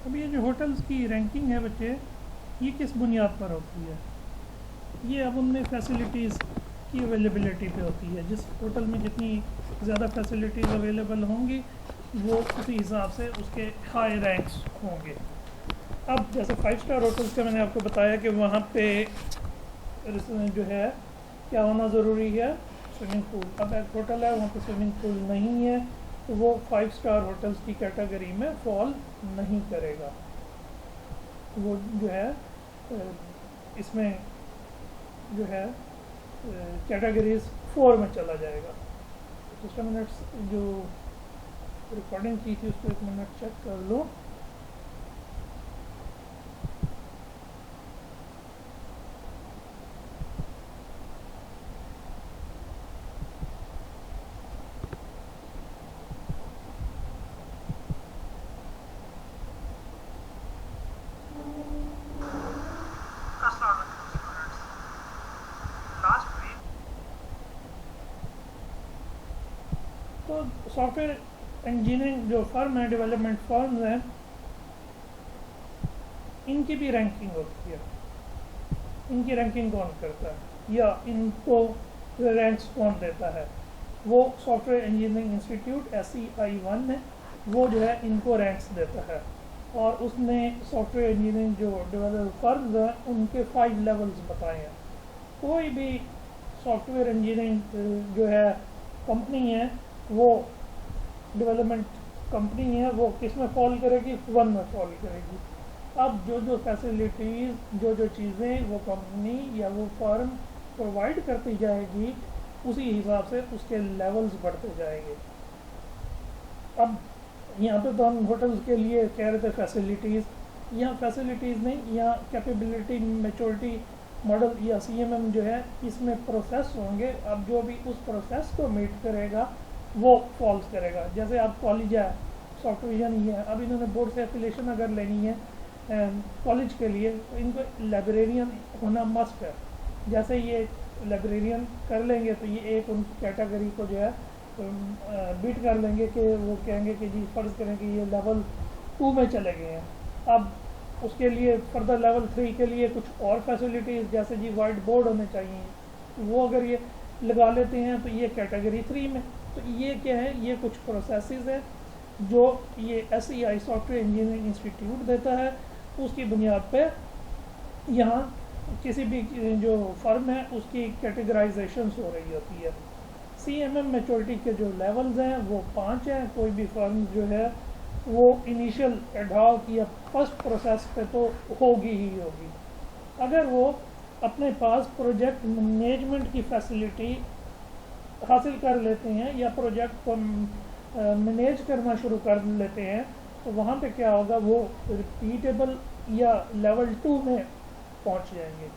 اب یہ جو ہوٹلز کی رینکنگ ہے بچے، یہ کس بنیاد پر ہوتی ہے؟ یہ اب ان میں فیسلٹیز کی اویلیبلٹی پہ ہوتی ہے. جس ہوٹل میں جتنی زیادہ فیسلٹیز اویلیبل ہوں گی وہ اسی حساب سے اس کے ہائی رینکس ہوں گے. اب جیسے 5 اسٹار ہوٹلس کا میں نے آپ کو بتایا کہ وہاں پہ جو ہے کیا ہونا ضروری ہے؟ Swimming pool. اب ایک ہوٹل ہے وہاں پہ سوئمنگ پول نہیں ہے تو وہ 5 اسٹار ہوٹلس کی کیٹیگری میں فال نہیں کرے گا. وہ جو ہے اس میں جو ہے کیٹیگریز 4 میں چلا جائے گا. جسٹ منٹس جو ریکارڈنگ کی تھی اس کو 1 منٹ چیک کر لو. تو سافٹ ویئر انجینئرنگ جو فرم ہے، ڈیولپمنٹ فرمز ہیں، ان کی بھی رینکنگ ہوتی ہے. ان کی رینکنگ کون کرتا ہے یا ان کو رینکس کون دیتا ہے؟ وہ soft ware engineering institute SEI1 ہے، وہ جو ہے ان کو رینکس دیتا ہے. اور اس نے سافٹ ویئر انجینئرنگ جو ڈیولپ فرمز ہیں ان کے 5 لیولز بتائے ہیں. کوئی بھی سافٹ ویئر انجینئرنگ جو ہے کمپنی ہے، وہ ڈیولپمنٹ کمپنی ہے، وہ کس میں فال کرے گی؟ 1 میں فال کرے گی. اب جو فیسلٹیز جو چیزیں وہ کمپنی یا وہ فرم پرووائڈ کرتی جائے گی اسی حساب سے اس کے لیولز بڑھتے جائیں گے. اب یہاں پہ تو ہم ہوٹلز کے لیے کہہ رہے تھے فیسلٹیز. یہاں فیسلٹیز نہیں، یہاں کیپیبلٹی میچورٹی ماڈل یا CMM جو ہے اس میں پروسیس ہوں گے. اب جو بھی اس پروسیس کو میٹ کرے گا وہ فالس کرے گا. جیسے آپ کالج ہے، سافٹ ویئر ہی ہے، اب انہوں نے بورڈ سے ایفیلیشن اگر لینی ہے کالج کے لیے تو ان کو لائبریرین ہونا مسٹ ہے. جیسے یہ لائبریرین کر لیں گے تو یہ ایک ان کیٹیگری کو جو ہے بیٹ کر لیں گے کہ وہ کہیں گے کہ جی فرض کریں کہ یہ لیول 2 میں چلے گئے ہیں. اب اس کے لیے فردر لیول 3 کے لیے کچھ اور فیسلٹیز جیسے جی وائٹ بورڈ ہونے چاہیے، وہ اگر یہ لگا لیتے ہیں تو یہ کیٹیگری 3 میں. تو یہ کیا ہے؟ یہ کچھ پروسیسز ہیں جو یہ SEI soft ware engineering institute دیتا ہے. اس کی بنیاد پہ یہاں کسی بھی جو فرم ہے اس کی کیٹیگرائزیشنس ہو رہی ہوتی ہے. CMM میچورٹی کے جو لیولز ہیں وہ 5 ہیں. کوئی بھی فرم جو ہے وہ انیشیل ایڈاک یا فرسٹ پروسیس پہ تو ہوگی ہی ہوگی. اگر وہ اپنے پاس پروجیکٹ مینجمنٹ کی فیسلٹی حاصل کر لیتے ہیں یا پروجیکٹ کو مینیج کرنا شروع کر لیتے ہیں تو وہاں پہ کیا ہوگا؟ وہ ریپیٹیبل یا لیول 2 میں پہنچ جائیں گے.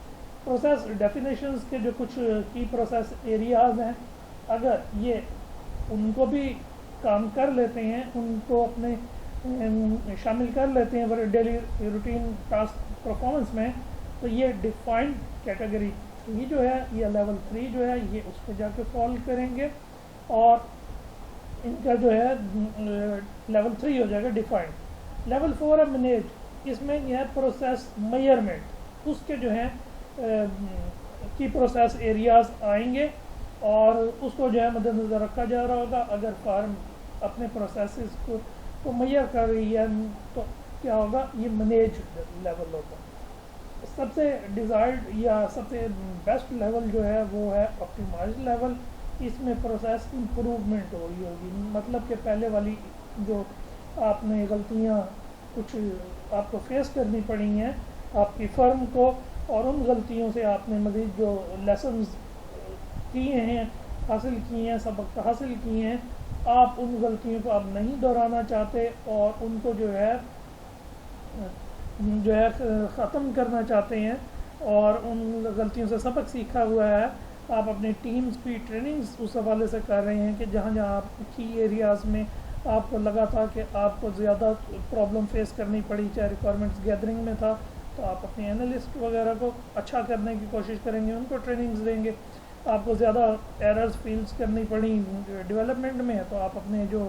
پروسیس ڈیفینیشنز کے جو کچھ کی پروسیس ایریاز ہیں، اگر یہ ان کو بھی کام کر لیتے ہیں، ان کو اپنے شامل کر لیتے ہیں ڈیلی روٹین ٹاسک پرفارمنس میں، تو یہ ڈیفائنڈ کیٹیگری 3 جو ہے یا لیول 3 جو ہے یہ اس پہ جا کے فال کریں گے. اور ان کا جو ہے لیول 3 ہو جائے گا ڈیفائنڈ. لیول 4 ہے مینیج. اس میں یہ ہے پروسیس میئرمنٹ. اس کے جو ہے کی پروسیس ایریاز آئیں گے اور اس کو جو ہے مد نظر رکھا جا رہا ہوگا. اگر فارم اپنے پروسیسز کو میئر کر رہی ہے تو کیا ہوگا؟ یہ مینیج لیول ہوگا. سب سے ڈیزائرڈ یا سب سے بیسٹ لیول جو ہے وہ ہے آپٹیمائزڈ لیول. اس میں پروسیس امپروومنٹ ہو رہی ہوگی. مطلب کہ پہلے والی جو آپ نے غلطیاں کچھ آپ کو فیس کرنی پڑی ہیں آپ کی فرم کو، اور ان غلطیوں سے آپ نے مزید جو لیسنز کیے ہیں، حاصل کیے ہیں، سبق حاصل کیے ہیں، آپ ان غلطیوں کو آپ نہیں دہرانا چاہتے اور ان کو جو ہے ختم کرنا چاہتے ہیں اور ان غلطیوں سے سبق سیکھا ہوا ہے. آپ اپنے ٹیمز کی ٹریننگز اس حوالے سے کر رہے ہیں کہ جہاں جہاں آپ کی ایریاز میں آپ کو لگا تھا کہ آپ کو زیادہ پرابلم فیس کرنی پڑی، چاہے ریکوائرمنٹس گیدرنگ میں تھا، تو آپ اپنے انالسٹ وغیرہ کو اچھا کرنے کی کوشش کریں گے، ان کو ٹریننگز دیں گے. آپ کو زیادہ ایررز فیلز کرنی پڑی ڈیولپمنٹ میں تو آپ اپنے جو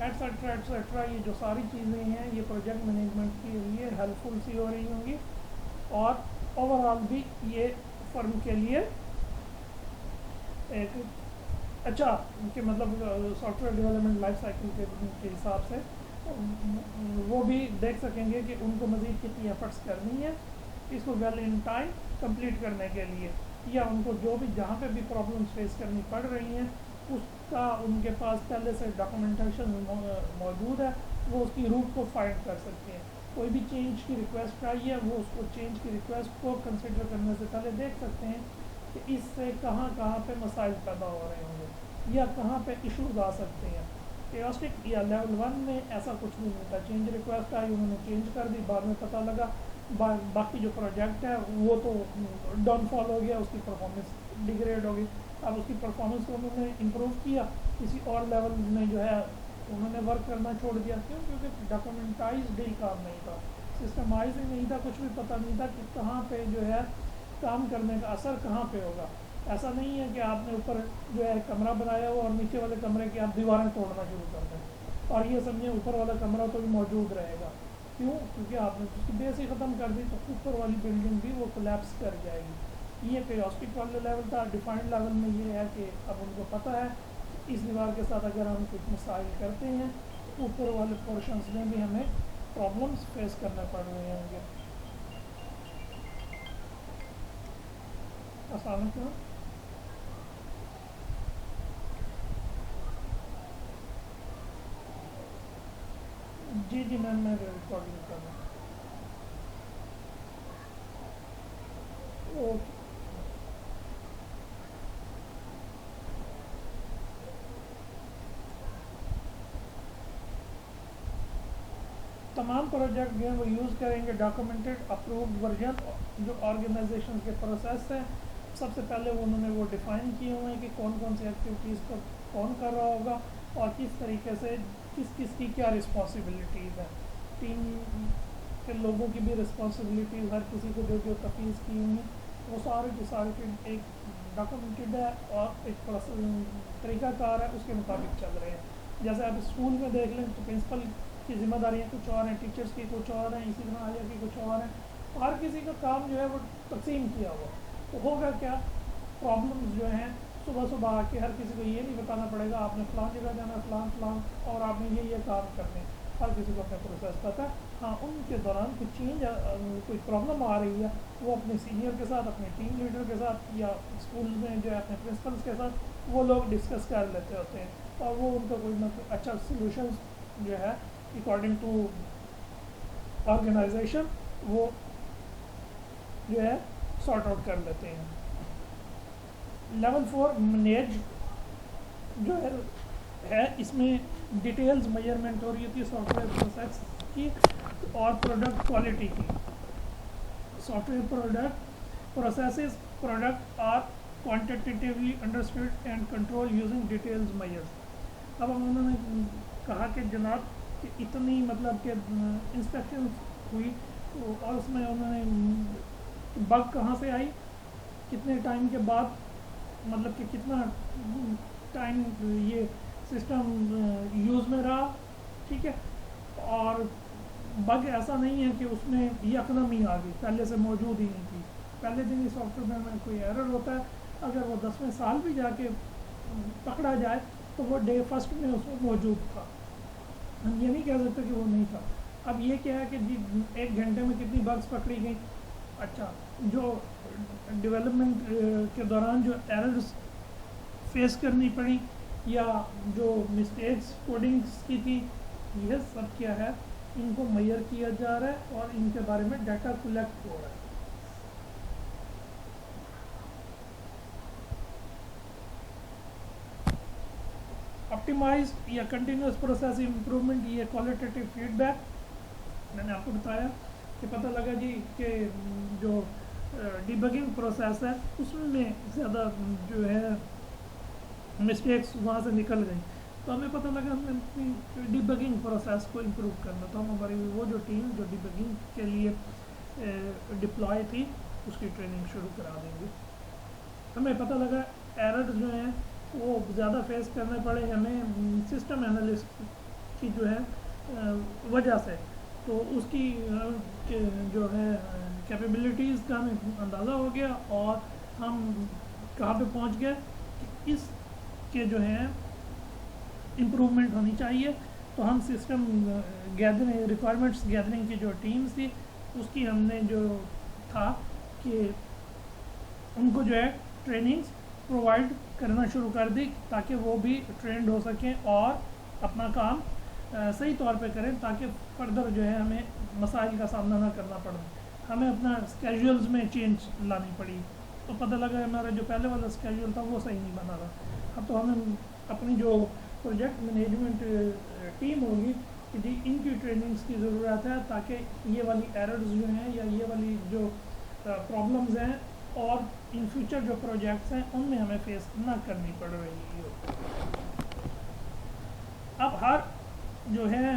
ایٹسٹرا ایٹسٹرا، یہ جو ساری چیزیں ہیں یہ پروجیکٹ مینجمنٹ کے لیے ہیلپ فل سی ہو رہی ہوں گی، اور اوور آل بھی یہ فرم کے لیے ایک اچھا کہ مطلب soft where development life cycle کے حساب سے وہ بھی دیکھ سکیں گے کہ ان کو مزید کتنی ایفرٹس کرنی ہے اس کو ویل ان ٹائم کمپلیٹ کرنے کے لیے، یا ان کو جو بھی جہاں پہ بھی پرابلمس فیس کرنی پڑ رہی ہیں اس کا ان کے پاس پہلے سے ڈاکومنٹیشن موجود ہے، وہ اس کی روٹ کو فائنڈ کر سکتے ہیں۔ کوئی بھی چینج کی ریکویسٹ آئی ہے وہ اس کو چینج کی ریکویسٹ کو کنسیڈر کرنے سے پہلے دیکھ سکتے ہیں کہ اس سے کہاں کہاں پہ مسائل پیدا ہو رہے ہوں گے یا کہاں پہ ایشوز آ سکتے ہیں۔ ایوسٹک یا لیول 1 میں ایسا کچھ نہیں ہوتا، چینج ریکویسٹ آئی انہوں نے چینج کر دی، بعد میں پتہ لگا باقی جو پروجیکٹ ہے وہ تو ڈاؤن فال ہو گیا، اس کی پرفارمنس ڈیگریڈ ہو گئی، اب اس کی پرفارمنس کو انہوں نے امپروو کیا، کسی اور لیول میں جو ہے انہوں نے ورک کرنا چھوڑ دیا، کیوں؟ کیونکہ ڈاکومنٹائزڈ ہی کام نہیں تھا، سسٹمائز ہی نہیں تھا، کچھ بھی پتہ نہیں تھا کہ کہاں پہ جو ہے کام کرنے کا اثر کہاں پہ ہوگا۔ ایسا نہیں ہے کہ آپ نے اوپر جو ہے کمرہ بنایا ہو اور نیچے والے کمرے کی آپ دیواریں توڑنا شروع کر دیں اور یہ سمجھیں اوپر والا کمرہ تو بھی موجود رہے گا، کیوں؟ کیونکہ آپ نے اس کی بیس ہی ختم کر دی تو اوپر والی بلڈنگ بھی وہ کولیپس کر جائے گی۔ یہ پیوسٹک والا لیول تھا۔ ڈیفائنڈ لیول میں یہ ہے کہ اب ان کو پتہ ہے اس دیوار کے ساتھ اگر ہم کچھ مسائل کرتے ہیں تو اوپر والے پورشنس میں بھی ہمیں پرابلمس فیس کرنے پڑ رہے ہوں گے۔ السلام علیکم۔ جی جی میم میں ریکارڈنگ کر رہا ہوں۔ اوکے۔ تمام پروجیکٹ جو ہیں وہ یوز کریں گے ڈاکومنٹڈ اپرووڈ ورژن، جو آرگنائزیشن کے پروسیس ہیں سب سے پہلے انہوں نے وہ ڈیفائن کیے ہوئے ہیں کہ کون کون سی ایکٹیویٹیز کو کون کر رہا ہوگا اور کس طریقے سے کس کس کی کیا رسپانسبلٹیز ہیں، ٹیم کے لوگوں کی بھی رسپانسبلٹیز ہر کسی کو جو جو تفویض کی ہوئی ہیں وہ سارے کے سارے ایک ڈاکومنٹڈ ہے اور ایک طریقہ کار ہے اس کے مطابق چل رہے ہیں۔ جیسے آپ اسکول میں دیکھ لیں تو پرنسپل کی ذمہ داریاں کچھ اور ہیں، ٹیچرس کی کچھ اور ہیں، اسی طرح آیا کی کچھ اور ہیں، ہر کسی کا کام جو ہے وہ تقسیم کیا ہوا، تو ہوگا کیا پرابلمز جو ہیں صبح صبح آ کے ہر کسی کو یہ نہیں بتانا پڑے گا آپ نے فلاں جگہ جانا ہے فلاں اور آپ نے یہ کام کرنے، ہر کسی کو اپنا پروسیس پتہ ہے۔ ہاں ان کے دوران کچھ چینج کوئی پرابلم آ رہی ہے وہ اپنے سینئر کے ساتھ، اپنے ٹیم لیڈر کے ساتھ یا اسکول میں جو ہے اپنے پرنسپلس کے ساتھ وہ لوگ ڈسکس کر لیتے ہوتے ہیں اور وہ ان کا کوئی نہ کوئی اچھا سلوشنز جو ہے اکارڈنگ ٹو آرگنائزیشن وہ جو ہے سارٹ آؤٹ کر لیتے ہیں۔ لیول 4 مینیج جو ہے اس میں ڈیٹیلز میجرمنٹ ہو رہی ہوتی ہے سافٹ ویئر پروسیس کی اور پروڈکٹ کوالٹی کی۔ Software product processes product are quantitatively understood and controlled using details measures. اب انہوں نے کہا کہ جناب کہ اتنی مطلب کہ انسپیکشن ہوئی اور اس میں انہوں نے بگ کہاں سے آئی، کتنے ٹائم کے بعد، مطلب کہ کتنا ٹائم یہ سسٹم یوز میں رہا، ٹھیک ہے، اور بگ ایسا نہیں ہے کہ اس میں یکدم ہی آ گئی، پہلے سے موجود ہی نہیں تھی، پہلے دن ہی سافٹ ویئر میں کوئی ایرر ہوتا ہے اگر وہ 10ویں سال بھی جا کے پکڑا جائے تو وہ ڈے فرسٹ میں اس میں موجود تھا، ہم یہ نہیں کہہ سکتے کہ وہ نہیں تھا۔ اب یہ کیا ہے کہ جی 1 گھنٹے میں کتنی بگس پکڑی گئیں، اچھا جو ڈیولپمنٹ کے دوران جو ایررز فیس کرنی پڑی یا جو مسٹیکس کوڈنگس کی تھی، یہ سب کیا ہے ان کو میئر کیا جا رہا ہے اور ان کے بارے میں ڈیٹا کلیکٹ ہو رہا ہے۔ آپٹیمائز یا کنٹینیوس پروسیس امپرومنٹ، یہ کوالٹیٹیو فیڈ بیک میں نے آپ کو بتایا کہ پتہ لگا جی کہ جو ڈیبگنگ پروسیس ہے اس میں زیادہ جو ہے مسٹیکس وہاں سے نکل گئیں، تو ہمیں پتہ لگا ہمیں اپنی ڈیبگنگ پروسیس کو امپروو کرنا، تو ہم ہماری وہ جو ٹیم جو ڈیبگنگ کے لیے ڈپلوائے تھی اس کی ٹریننگ شروع کرا دیں گے۔ ہمیں پتہ لگا ایررز جو ہیں وہ زیادہ فیس کرنے پڑے، ہمیں سسٹم انالسٹ کی جو ہے وجہ سے، تو اس کی جو ہے کیپیبلٹیز کا ہمیں اندازہ ہو گیا اور ہم کہاں پہ پہنچ گئے کہ اس کے جو ہے امپرومنٹ ہونی چاہیے. تو ہم سسٹم گیدرنگ ریکوائرمنٹس گیدرنگ کی جو ٹیمز تھی اس کی ہم نے جو تھا کہ ان کو جو ہے ٹریننگز پرووائڈ کرنا شروع کر دی تاکہ وہ بھی ٹرینڈ ہو سکیں اور اپنا کام صحیح طور پہ کریں تاکہ فردر جو ہے ہمیں مسائل کا سامنا نہ کرنا پڑے. ہمیں اپنا اسکیجولز میں چینج لانی پڑی تو پتہ لگا ہمارا جو پہلے والا اسکیجول تھا وہ صحیح نہیں بنا رہا. اب تو ہمیں اپنی جو پروجیکٹ مینجمنٹ ٹیم ہوگی کہ جی ان کی ٹریننگز کی ضرورت ہے تاکہ یہ والی ایررز جو ہیں یا یہ والی جو پرابلمز ہیں اور ان فیوچر جو پروجیکٹس ہیں ان میں ہمیں فیس نہ کرنی پڑ رہی ہو. اب ہر جو ہے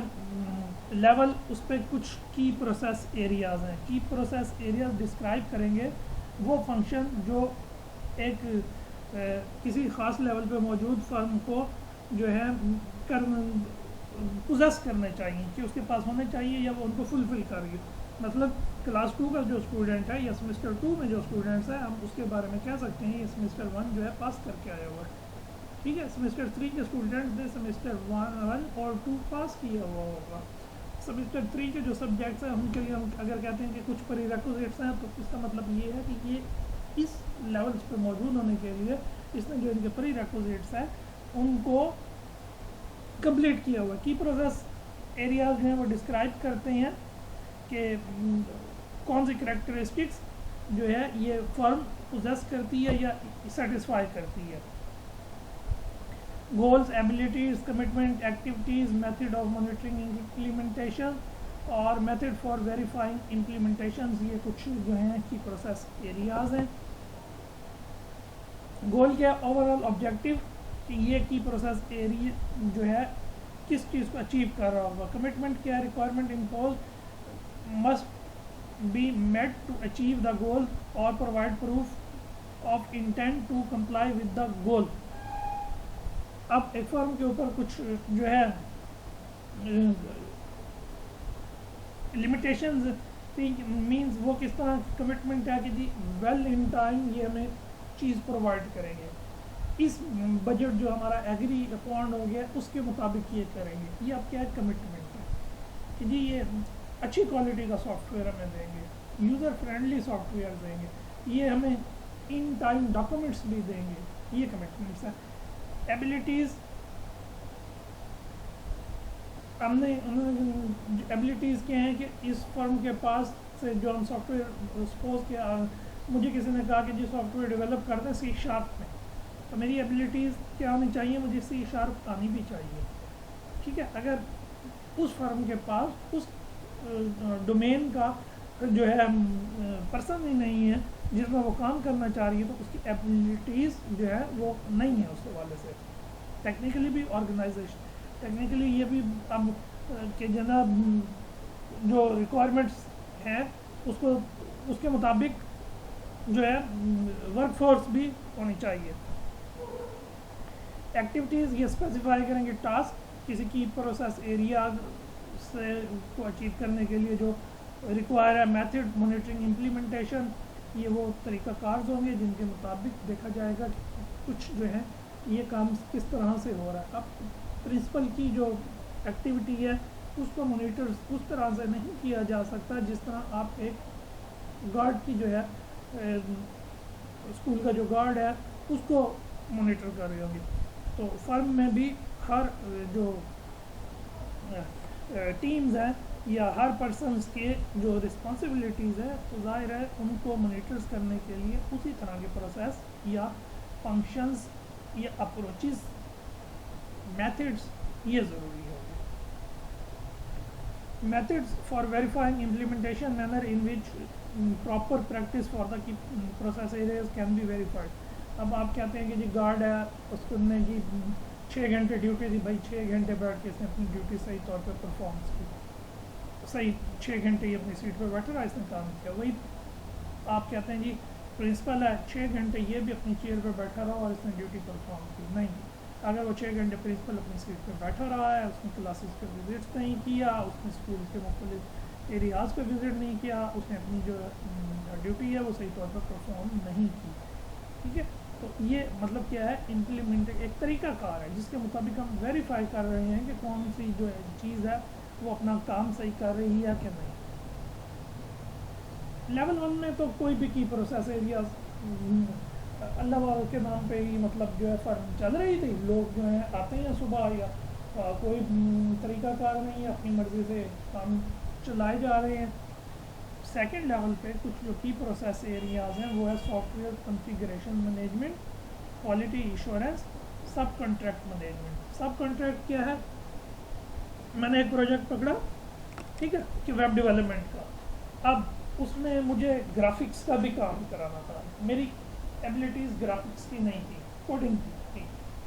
لیول اس پہ کچھ کی پروسیس ایریاز ہیں. کی پروسیس ایریاز ڈسکرائب کریں گے وہ فنکشن جو ایک کسی خاص لیول پہ موجود فرم کو جو ہے پوزیس کرنے چاہیے کہ اس کے پاس ہونے چاہیے یا وہ ان کو فلفل کر گئے. مطلب کلاس 2 کا جو اسٹوڈنٹ ہے یا سیمسٹر 2 میں جو اسٹوڈنٹس ہیں ہم اس کے بارے میں کہہ سکتے ہیں یہ سیمسٹر 1 جو ہے پاس کر کے آیا ہوا ہے. ٹھیک ہے, سیمسٹر 3 کے اسٹوڈنٹس نے سیمسٹر 1 اور 2 پاس کیا ہوا ہوگا. سیمسٹر 3 کے جو سبجیکٹس ہیں ان کے لیے ہم اگر کہتے ہیں کہ کچھ پری ریکوزٹس ہیں تو اس کا مطلب یہ ہے کہ یہ اس لیولس پہ موجود ہونے کے لیے اس نے جو ان کے پری ریکوزٹس ہیں ان کو کمپلیٹ کیا ہوا. کی پروسیس ایریاز جو ہیں وہ ڈسکرائب کرتے ہیں کہ کون سی کریکٹرسٹکس جو ہے یہ فرم پوزیس کرتی ہے یا سیٹسفائی کرتی ہے. Goals, abilities, commitment, activities, method of monitoring implementation اور میتھڈ فار ویریفائنگ امپلیمنٹیشنز یہ کچھ جو ہیں کی پروسیس ایریاز ہیں. گول کیا اوور آل آبجیکٹیو کہ یہ کی پروسیس ایریا جو ہے کس چیز کو اچیو کر رہا ہوگا. کمٹمنٹ کیا requirement impose must be met to achieve the goal اور provide proof of intent to comply with the goal. اب ایک فرم کے اوپر کچھ جو ہے لمیٹیشنز مینز وہ کس طرح کمٹمنٹ ہے کہ جی ویل ان ٹائم یہ ہمیں چیز پرووائڈ کریں گے, اس بجٹ جو ہمارا ایگری اپون ہو گیا اس کے مطابق یہ کریں گے. یہ آپ کیا کمٹمنٹ ہے کہ جی یہ اچھی کوالٹی کا سافٹ ویئر ہمیں دیں گے, یوزر فرینڈلی سافٹ ویئر دیں گے, یہ ہمیں ان ٹائم ڈاکومنٹس بھی دیں گے. یہ کمٹمنٹس ہیں. ایبلٹیز ہم نے ایبلٹیز کیا ہیں کہ اس فرم کے پاس سے جو ہم سافٹ ویئر سپوز کہ مجھے کسی نے کہا کہ جی سافٹ ویئر ڈیولپ کرتے ہیں C# میں, تو میری ایبلٹیز کیا ہونی چاہیے, مجھے C# آنی بھی چاہیے. ٹھیک ہے, اگر اس فرم کے پاس اس ڈومین کا جو ہے پرسن ہی نہیں ہے جس میں وہ کام کرنا چاہ رہی ہے تو اس کی ایبلٹیز جو ہے وہ نہیں ہے اس حوالے سے. ٹیکنیکلی بھی آرگنائزیشن ٹیکنیکلی یہ بھی اب کہ جناب جو ریکوائرمنٹس ہیں اس کو اس کے مطابق جو ہے ورک فورس بھی ہونی چاہیے. ایکٹیویٹیز یہ اسپیسیفائی کریں گے ٹاسک کسی کی پروسیس ایریا سے کو اچیو کرنے کے لیے جو ریکوائر ہے. میتھڈ مانیٹرنگ امپلیمنٹیشن یہ وہ طریقہ کارز ہوں گے جن کے مطابق دیکھا جائے گا کہ کچھ جو ہے یہ کام کس طرح سے ہو رہا ہے. اب پرنسپل کی جو ایکٹیویٹی ہے اس کو مانیٹر اس طرح سے نہیں کیا جا سکتا جس طرح آپ ایک گارڈ کی جو ہے اسکول کا جو گارڈ ہے اس کو مانیٹر کر رہے ہوں گے. تو فرم میں بھی ہر جو ٹیمز ہیں یا ہر پرسنس کے جو رسپانسبلٹیز ہیں تو ظاہر ہے ان کو مانیٹرز کرنے کے لیے اسی طرح کے پروسیس یا فنکشنز یا اپروچز میتھڈس یہ ضروری ہے. Methods for verifying implementation manner in which proper practice for the process areas can be verified. اب آپ کہتے ہیں کہ جی گارڈ ہے اس کو نے جی 6 گھنٹے ڈیوٹی دی, بھائی 6 گھنٹے بیٹھ کے اس نے اپنی ڈیوٹی صحیح طور پہ پرفارمنس کی, صحیح 6 گھنٹے یہ اپنی سیٹ پہ بیٹھا رہا, اس نے کام کیا. وہی آپ کہتے ہیں جی پرنسپل ہے 6 گھنٹے یہ بھی اپنی چیئر پہ بیٹھا رہا اور اس نے ڈیوٹی پرفارم کی. نہیں, اگر وہ 6 گھنٹے پرنسپل اپنی سیٹ پہ بیٹھا رہا ہے، اس نے کلاسز کے وزٹس نہیں کیا، اس نے اسکول کے مختلف ایریاز پہ وزٹ نہیں کیا، اس نے اپنی جو ڈیوٹی ہے وہ صحیح طور پر پرفارم نہیں کی، ٹھیک ہے. تو یہ مطلب کیا ہے، امپلیمنٹ ایک طریقہ کار ہے جس کے مطابق ہم ویریفائی کر رہے ہیں کہ کون سی جو چیز ہے وہ اپنا کام صحیح کر رہی ہے کہ نہیں. لیول 1 میں تو کوئی بھی کی پروسیس ایریاز اللہ والوں کے نام پہ ہی مطلب جو ہے فرم چل رہی تھی. لوگ جو ہیں آتے ہیں صبح، یا کوئی طریقہ کار نہیں ہے، اپنی مرضی سے کام چلائے جا رہے ہیں. سیکنڈ لیول پہ کچھ جو کی پروسیس ایریاز ہیں وہ ہے soft where configuration management, quality assurance, sub contract management. Sub contract کیا ہے؟ میں نے ایک پروجیکٹ پکڑا، ٹھیک ہے، کہ ویب ڈیولپمنٹ کا. اب اس میں مجھے گرافکس کا بھی کام کرانا تھا. میری ایبلٹیز گرافکس کی نہیں تھی، کوڈنگ کی تھی.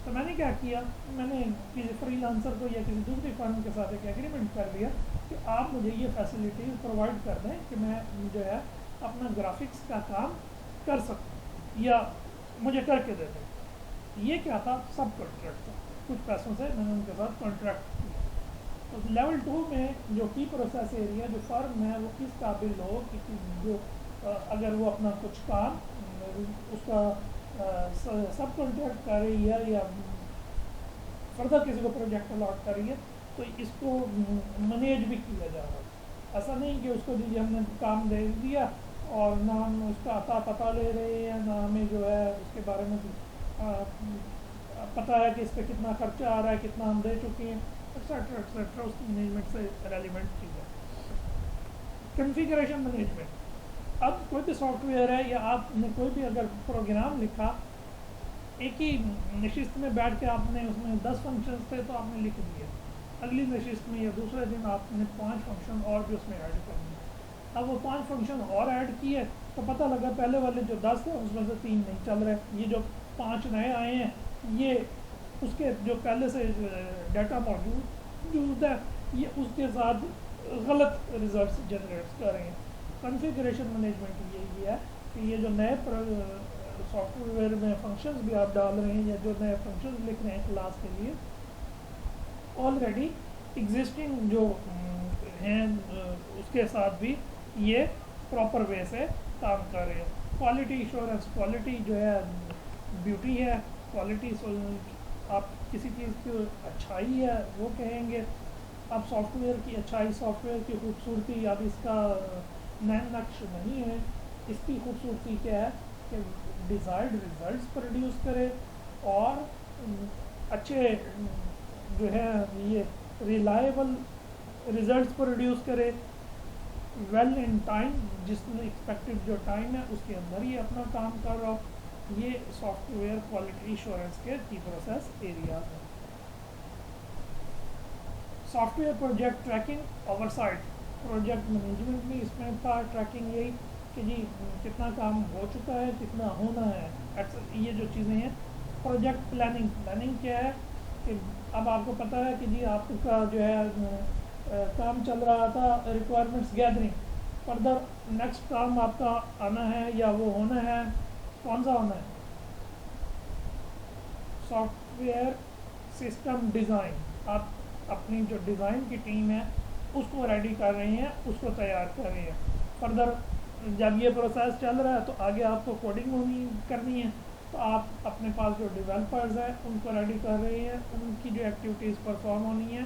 تو میں نے کیا کیا، میں نے کسی فری لانسر کو یا کسی دوسری فرم کے ساتھ ایک ایگریمنٹ کر لیا کہ آپ مجھے یہ فیسلٹیز پرووائڈ کر دیں کہ میں جو ہے اپنا گرافکس کا کام کر سکوں یا مجھے کر کے دے دیں. یہ کیا تھا؟ سب کنٹریکٹ تھا. کچھ پیسوں سے میں نے ان کے ساتھ کانٹریکٹ کیا. تو لیول 2 میں جو کی پروسیس ایریا جو فرم ہے وہ کس قابل ہو کہ جو اگر وہ اپنا کچھ کام اس کا سب کنٹریکٹ کر رہی ہے یا فردر کسی کو پروجیکٹ الاٹ کر رہی ہے تو اس کو مینیج بھی کیا جا رہا ہے. ایسا نہیں کہ اس کو ہم نے کام دے دیا اور نہ ہم اس کا عطا پتہ لے رہے ہیں، نہ ہمیں جو ہے اس کے بارے میں پتہ ہے کہ اس پہ کتنا خرچہ آ رہا ہے، کتنا ہم دے چکے ہیں، ایٹسٹرا ایٹسٹرا. اس کی مینجمنٹ سے ریلیونٹ چیز ہے. Configuration management. اب کوئی بھی سافٹ ویئر ہے یا آپ نے کوئی بھی اگر پروگرام لکھا، ایک ہی نشست میں بیٹھ کے آپ نے اس میں 10 فنکشنز تھے تو آپ نے لکھ دیے. اگلی نشست میں یا دوسرے دن آپ نے 5 فنکشن اور بھی اس میں ایڈ کر دیے. اب وہ 5 فنکشن اور ایڈ کیے تو پتہ لگا پہلے والے جو 10 تھے اس میں سے 3 نہیں چل رہے. یہ جو 5 نئے آئے ہیں یہ اس کے جو پہلے سے ڈیٹا موجود ہے یہ اس کے ساتھ غلط ریزلٹس جنریٹ کر رہے ہیں. کنفیگریشن مینجمنٹ یہی ہے کہ یہ جو نئے سافٹ ویئر میں فنکشنز بھی آپ ڈال رہے ہیں یا جو نئے فنکشنز لکھ رہے ہیں کلاس کے لیے، آلریڈی ایگزسٹنگ جو ہیں اس کے ساتھ بھی یہ پراپر وے سے کام کر رہے ہیں. Quality assurance. کوالٹی جو ہے بیوٹی ہے. کوالٹی آپ کسی چیز کی اچھائی ہے وہ کہیں گے. اب سافٹ ویئر کی اچھائی، سافٹ ویئر کی خوبصورتی اب اس کا نین نقش نہیں ہے. اس کی خوبصورتی کیا ہے کہ ڈیزائرڈ ریزلٹس پروڈیوس کرے اور اچھے جو ہے یہ ریلائبل ریزلٹس پروڈیوس کرے ویل ان ٹائم، جس میں ایکسپیکٹڈ جو ٹائم ہے اس کے اندر ہی اپنا کام کر رہا ہو. یہ سافٹ ویئر کوالٹی ایشورنس کے کی پروسیس ایریاز ہیں. Software project tracking oversight. Project management بھی اس میں تھا. ٹریکنگ یہی کہ جی کتنا کام ہو چکا ہے، کتنا ہونا ہے، یہ جو چیزیں ہیں. Project planning. پلاننگ کیا ہے کہ اب آپ کو پتہ ہے کہ جی آپ کا جو ہے کام چل رہا تھا ریکوائرمنٹس گیدرنگ. فردر نیکسٹ کام آپ کا آنا ہے یا وہ ہونا ہے، کون سا ہونا ہے؟ Soft where system design. آپ اپنی جو ڈیزائن کی ٹیم ہے اس کو ریڈی کر رہے ہیں، اس کو تیار کر رہے ہیں. فردر جب یہ پروسیس چل رہا ہے تو آگے آپ کو کوڈنگ کرنی ہے تو آپ اپنے پاس جو ڈیولپرز ہیں ان کو ریڈی کر رہے ہیں، ان کی جو ایکٹیویٹیز پرفارم ہونی ہے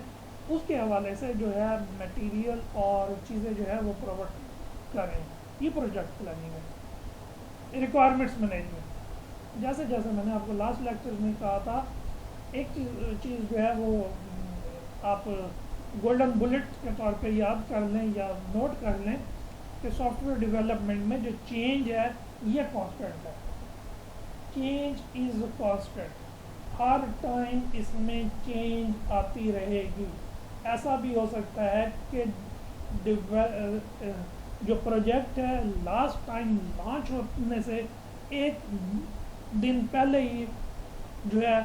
اس کے حوالے سے جو ہے میٹیریل اور چیزیں جو ہے وہ پرووائڈ کر رہے ہیں. یہ پروجیکٹ پلاننگ ہے. Requirements management. جیسے جیسے میں نے آپ کو لاسٹ لیکچر میں کہا تھا، ایک چیز جو ہے وہ آپ گولڈن بلٹ کے طور پہ یاد کر لیں یا نوٹ کر لیں کہ سافٹ ویئر ڈیولپمنٹ میں جو چینج ہے یہ کانسٹنٹ ہے. Change is constant. ہر ٹائم اس میں چینج آتی رہے گی. ایسا بھی ہو سکتا ہے کہ جو پروجیکٹ ہے لاسٹ ٹائم لانچ ہونے سے ایک دن پہلے ہی جو ہے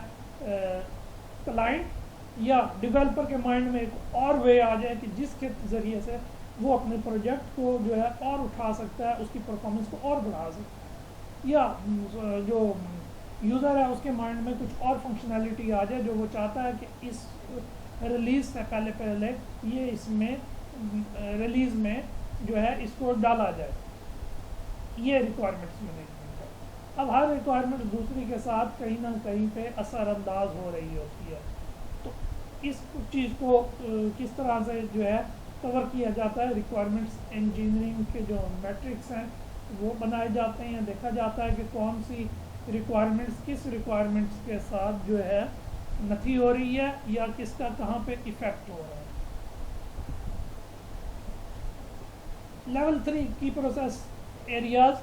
کلائنٹ یا ڈیولپر کے مائنڈ میں ایک اور وے آ جائے کہ جس کے ذریعے سے وہ اپنے پروجیکٹ کو جو ہے اور اٹھا سکتا ہے، اس کی پرفارمنس کو اور بڑھا سکتا ہے. یا جو یوزر ہے اس کے مائنڈ میں کچھ اور فنکشنالٹی آ جائے جو وہ چاہتا ہے کہ اس ریلیز سے پہلے یہ اس میں ریلیز میں جو ہے اس کو ڈالا جائے. یہ ریکوائرمنٹس مینجمنٹ ہے. اب ہر ریکوائرمنٹ دوسری کے ساتھ کہیں نہ کہیں پہ اثر انداز ہو رہی ہوتی ہے. تو اس چیز کو کس طرح سے جو ہے کور کیا جاتا ہے, ریکوائرمنٹس انجینئرنگ کے جو میٹرکس ہیں وہ بنائے جاتے ہیں. دیکھا جاتا ہے کہ کون سی ریکوائرمنٹس کس ریکوائرمنٹس کے ساتھ جو ہے نفی ہو رہی ہے یا کس کا کہاں پہ ایفیکٹ ہو رہا ہے. لیول 3 کی process areas.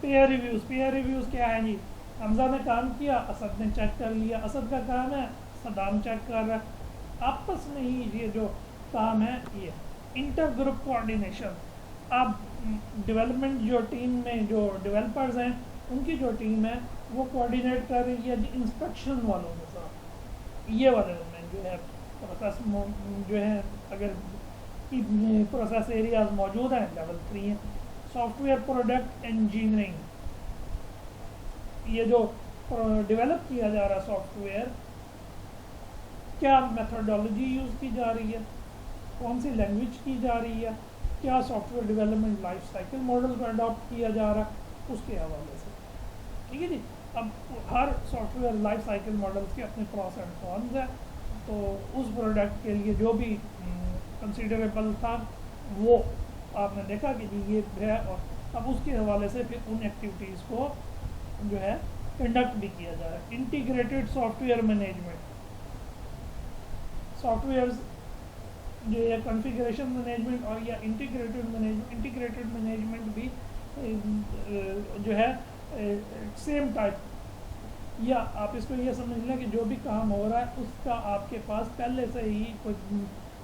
Peer reviews. Peer reviews کیا ہے جی؟ حمزہ نے کام کیا, اسد نے چیک کر لیا. اسد کا کام ہے, صدام چیک کر رہا ہے. آپس میں ہی یہ جو کام ہے یہ انٹر گروپ کوآرڈینیشن. اب ڈیولپمنٹ جو ٹیم میں جو ڈیولپرز ہیں ان کی جو ٹیم ہے وہ کوآرڈینیٹ کر رہی ہے جی انسپیکشن والوں کے ساتھ. یہ والے میں جو ہے پروسیس جو ہے اگر پروسیس ایریاز موجود ہیں لیول 3 ہیں. Software product engineering. یہ جو ڈیولپ کیا جا رہا سافٹ ویئر, کیا میتھڈالوجی یوز کی جا رہی ہے, کون سی لینگویج کی جا رہی ہے, کیا soft where development life cycle model کو اڈاپٹ کیا جا رہا ہے, اس کے حوالے سے. ٹھیک ہے جی. اب ہر software life cycle models کے اپنے پروس اینڈ کونز ہیں. تو اس پروڈکٹ کے لیے جو بھی کنسیڈریبل تھا وہ آپ نے دیکھا کہ جی یہ ہے, اور اب اس کے حوالے سے پھر ان ایکٹیویٹیز کو جو ہے کنڈکٹ بھی کیا جا رہا ہے. Integrated software management. Softwares جو ہے کنفیگریشن مینجمنٹ اور یا انٹیگریٹڈ مینجمنٹ بھی جو ہے سیم ٹائپ, یا آپ اس کو یہ سمجھ لیں کہ جو بھی کام ہو رہا ہے اس کا آپ کے پاس پہلے سے ہی کچھ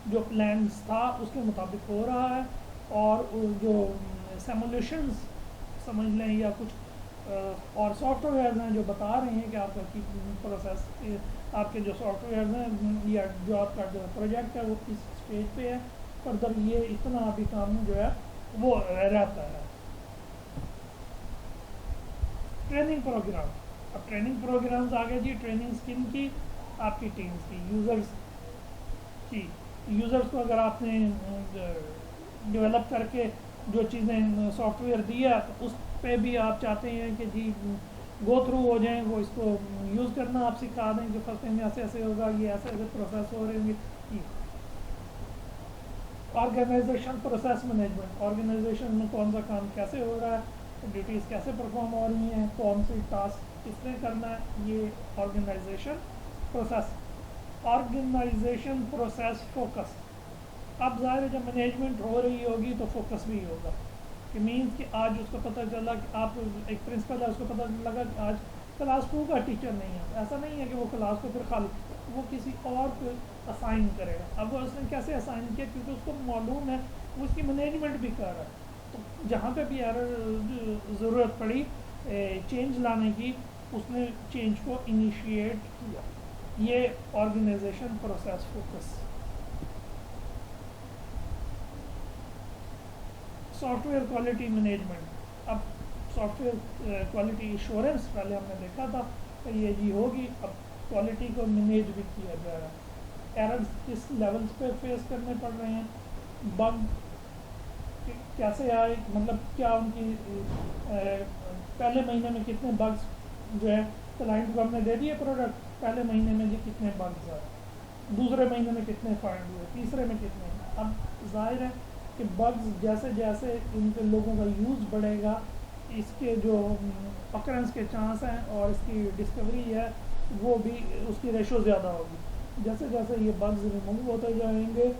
جو پلانس تھا اس کے مطابق ہو رہا ہے, اور جو سیمولیشنز سمجھ لیں یا کچھ اور سافٹ ویئرز ہیں جو بتا رہے ہیں کہ آپ کا پروسیس آپ کے جو سافٹ ویئرز ہیں یا جو آپ کا جو پروجیکٹ ہے وہ کس اسٹیج پہ ہے, فردر یہ اتنا ابھی کام جو ہے وہ رہتا ہے. Training program. اب ٹریننگ پروگرامز آگے جی. ٹریننگ کن کی؟ آپ کی ٹیمز کی, یوزرز کی. یوزرز کو اگر آپ نے ڈیولپ کر کے جو چیزیں سافٹ ویئر دیا تو اس پہ بھی آپ چاہتے ہیں کہ جی گو تھرو ہو جائیں, وہ اس کو یوز کرنا آپ سکھا دیں کہ فرسٹ ٹائم ایسے ایسے ہوگا, یہ ایسے ایسے پروسیس ہو رہے ہیں. Organization process management. آرگنائزیشن میں کون سا کام کیسے ہو رہا ہے, ڈیوٹیز کیسے پرفارم ہو رہی ہیں, کون سی ٹاسک کس نے کرنا ہے, یہ organization process. Organization process focus. اب ظاہر ہے جب مینجمنٹ ہو رہی ہوگی تو فوکس بھی ہوگا, کہ مینس کہ آج اس کو پتہ چلا کہ آپ ایک پرنسپل ہے, اس کو پتہ لگا کہ آج کلاس 2 کا ٹیچر نہیں ہے. ایسا نہیں ہے کہ وہ کلاس کو پھر خالی وہ کسی اور کو اسائن کرے گا. اب وہ اس نے کیسے اسائن کیا, کیونکہ اس کو معلوم ہے وہ اس کی مینجمنٹ بھی کر رہا ہے. تو جہاں پہ بھی ضرورت پڑی چینج لانے کی, اس نے چینج کو انیشیٹ کیا. یہ organization process focus. Software quality management. اب سافٹ ویئر کوالٹی ایشورنس پہلے ہم نے دیکھا تھا کہ یہ جی ہوگی, اب کوالٹی کو مینیج بھی کیا جا رہا ہے. ایررز کس لیولس پہ فیس کرنے پڑ رہے ہیں, بگ کیسے آئے, مطلب کیا ان کی پہلے مہینے میں کتنے بگس جو ہے کلائنٹ کو ہم نے دے دیے پروڈکٹ, پہلے مہینے میں جی کتنے بگز آئے, دوسرے مہینے میں کتنے فائنڈ ہوئے, تیسرے میں کتنے. اب ظاہر ہے کہ بگز جیسے جیسے ان کے لوگوں کا یوز بڑھے گا, اس کے جو اکرنس کے چانس ہیں اور اس کی ڈسکوری ہے وہ بھی اس کی ریشو زیادہ ہوگی. جیسے جیسے یہ بگز ریموو ہوتے جائیں گے,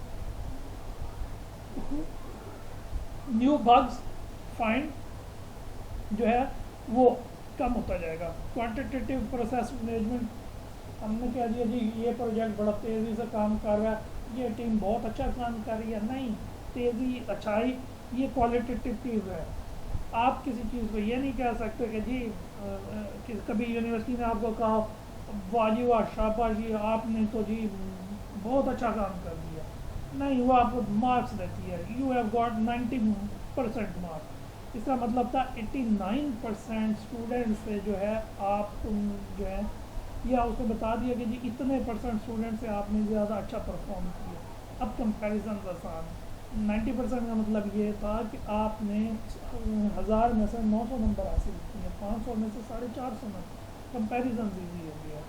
نیو بگز فائنڈ جو ہے وہ کم ہوتا جائے گا. Quantitative process management. ہم نے کہہ دیا جی یہ پروجیکٹ بڑا تیزی سے کام کر رہا ہے, یہ ٹیم بہت اچھا کام کر رہی ہے. نہیں, تیزی اچھائی یہ کوالٹیٹیو ہے. آپ کسی چیز کو یہ نہیں کہہ سکتے کہ جی کبھی یونیورسٹی نے آپ کو کہا واہ جی واہ شاباش جی آپ نے تو جی بہت اچھا کام کر دیا. نہیں, وہ آپ کو مارکس دیتی ہے, یو ہیو گاٹ 90% مارکس. اس کا مطلب تھا 89% اسٹوڈنٹ سے جو ہے آپ جو ہے یا اس نے بتا دیا کہ جی اتنے پرسنٹ اسٹوڈنٹ سے آپ نے زیادہ اچھا پرفارم کیا. اب کمپیریزن آسان. 90% کا مطلب یہ تھا کہ آپ نے 1000 میں سے 900 نمبر حاصل کیے, 500 میں سے 450 نمبر. کمپیریزن ایزی ہو گیا.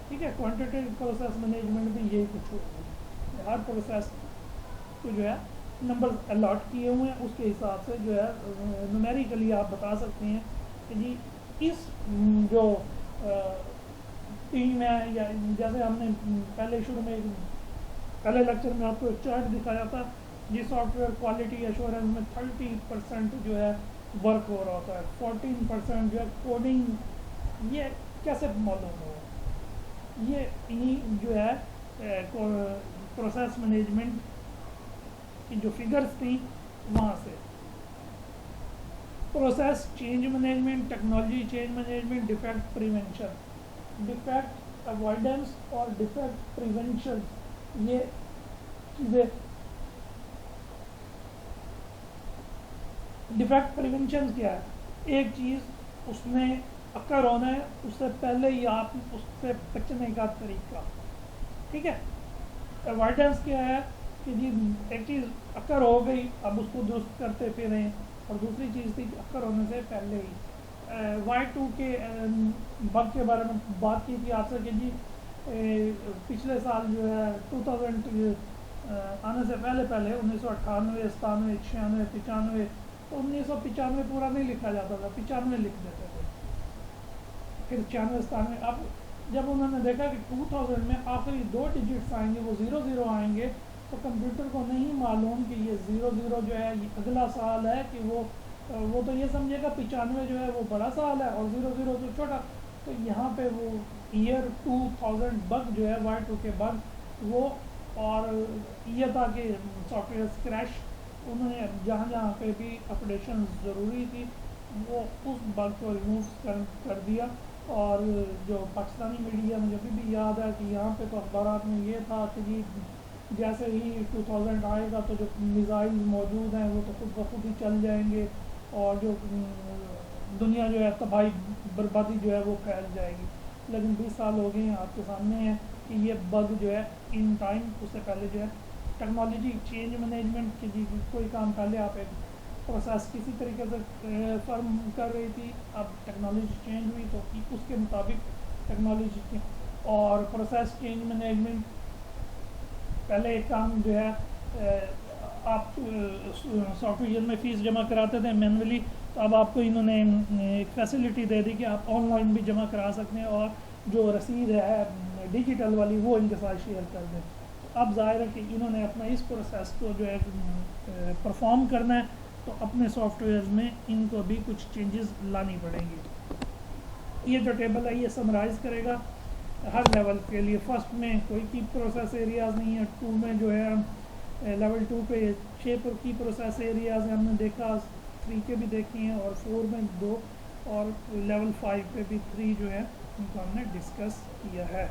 ٹھیک ہے, کوانٹیٹیو پروسیس مینجمنٹ بھی یہی کچھ ہوگی. ہر پروسیس کو جو ہے نمبر الاٹ کیے ہوئے ہیں, اس کے حساب سے جو ہے نومیریکلی آپ بتا سکتے ہیں کہ جی اس جو ٹیم ہے, یا جیسے ہم نے پہلے شروع میں پہلے لیکچر میں آپ کو ایک چارٹ دکھایا تھا, جس سافٹ ویئر کوالٹی ایشورنس میں 30% جو ہے ورک ہو رہا ہوتا ہے, 14% جو ہے کوڈنگ. یہ کیسے معلوم ہوا؟ یہ جو ہے پروسیس مینجمنٹ کی جو فگرز تھیں وہاں سے. Process change management, technology change management, defect prevention, defect avoidance اور ڈیفیکٹ پریونشن, یہ چیزیں. ڈیفیکٹ پریونشن کیا ہے؟ ایک چیز اس میں اکر ہونا ہے, اس سے پہلے ہی آپ اس سے بچنے کا طریقہ. ٹھیک ہے. اوائڈنس کیا ہے کہ جی ایک چیز اکر ہو گئی, اب اس کو درست کرتے پھریں. اور دوسری چیز تھی کہ اکر ہونے سے پہلے ہی. Y2 کے بگ کے بارے میں بات کی تھی آپ سے کہ جی پچھلے سال جو ہے 2000 آنے سے پہلے 1998 97 96 95, تو 1995 پورا نہیں لکھا جاتا تھا, 95 لکھ دیتے تھے, پھر 96 97. اب جب انہوں نے دیکھا کہ 2000 میں آخری 2 ڈیجٹس آئیں گے وہ 00 آئیں گے, تو کمپیوٹر کو نہیں معلوم کہ یہ 00 جو ہے یہ اگلا سال ہے, کہ وہ تو یہ سمجھے گا 95 جو ہے وہ بڑا سال ہے اور 00 جو چھوٹا. تو یہاں پہ وہ ایئر 2000 بگ جو ہے Y2 کے بگ وہ, اور یہ تھا کہ سافٹ ویئر کریش. انہوں نے جہاں جہاں پہ بھی اپڈیشن ضروری تھی وہ اس بگ کو ریموو کر دیا. اور جو پاکستانی میڈیا مجھے ابھی بھی یاد ہے کہ یہاں پہ تو اخبارات میں یہ تھا کہ جی جیسے ہی 2000 آئے گا تو جو میزائل موجود ہیں وہ تو خود بخود ہی چل جائیں گے, اور جو دنیا جو ہے تباہی بربادی جو ہے وہ پھیل جائے گی. لیکن 20 سال ہو گئے ہیں, آپ کے سامنے ہے کہ یہ بگ جو ہے ان ٹائم, اس سے پہلے جو ہے ٹیکنالوجی چینج مینجمنٹ کی جی کوئی کام پہلے آپ ایک پروسیس کسی طریقے سے فرم کر رہی تھی, اب ٹیکنالوجی چینج ہوئی تو اس کے مطابق ٹیکنالوجی کی. اور پروسیس چینج مینجمنٹ پہلے ایک کام جو ہے آپ سافٹ ویئر میں فیس جمع کراتے تھے مینولی, تو اب آپ کو انہوں نے ایک فیسلٹی دے دی کہ آپ آن لائن بھی جمع کرا سکتے ہیں, اور جو رسید ہے ڈیجیٹل والی وہ ان کے ساتھ شیئر کر دیں. اب ظاہر ہے کہ انہوں نے اپنا اس پروسیس کو جو ہے پرفارم کرنا ہے, تو اپنے سافٹ ویئرز میں ان کو بھی کچھ چینجز لانی پڑیں گی. یہ جو ٹیبل ہے یہ سمرائز کرے گا ہر لیول کے لیے. فرسٹ میں کوئی کی پروسیس ایریاز نہیں ہے, 2 میں جو ہے لیول 2 پہ 6 کی پروسیس ایریاز ہیں ہم نے دیکھا, 3 کے بھی دیکھے ہیں, اور 4 میں 2, اور لیول 5 پہ بھی 3 جو ہے ان کو ہم نے ڈسکس کیا ہے.